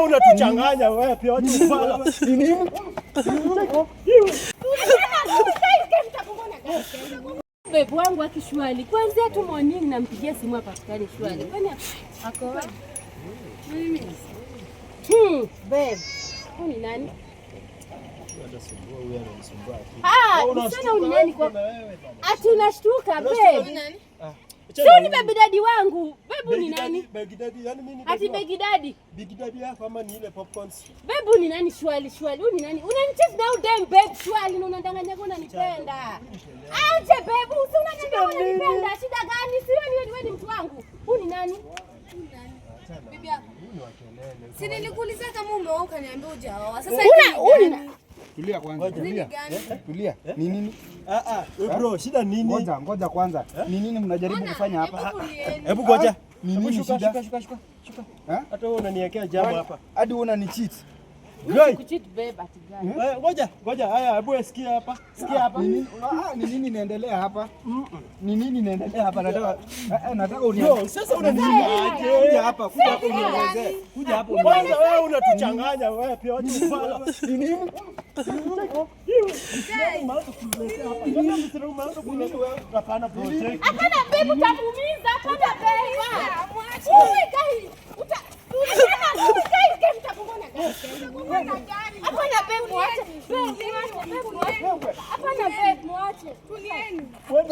unatuchanganya wewe pia watu ufala. Nini? Babe wangu akishwali. Kwanza tu morning nampigia simu apatikane shwali. Kwani ako wapi? Babe. Huyu ni nani? Msichana huyu ni nani kwa? Ati unashtuka babe. Sio ni baby daddy wangu. Babe ni nani? Baby daddy, yani mimi ni ati baby daddy. Baby daddy yako ama ni ile popcorns? Babe ni nani shwali? Huyu ni nani? Unanicheza na udem babe shwali na unadanganya kwa unanipenda. Aje babe, unanicheza unanipenda. Shida gani? Sio wewe ni mtu wangu. Huyu ni nani? Bibi yako. Si nilikuuliza kama umeoa ukaniambia hujaoa. Sasa tulia kwanza. Tulia. Ni nini? Bro, shida nini? Ngoja kwanza. Ni nini mnajaribu kufanya hapa? Hebu ngoja. Ni nini shida? Shuka. Hata wewe unaniwekea jambo hapa. Hadi wewe unanicheat. Kucheat babe ati gani? Ngoja. Haya, hebu sikia hapa. Ni nini inaendelea hapa? Ni nini inaendelea hapa? Nataka uniambie. Sasa unaniaje? Kuja hapa unielezee. Kuja hapa unielezee. Kwanza wewe unatuchanganya wewe pia watu ufala. Nini? Hapana project. Hapana babe utamuumiza. Hapana babe. Hapana babe muache. Hapana babe muache. Wewe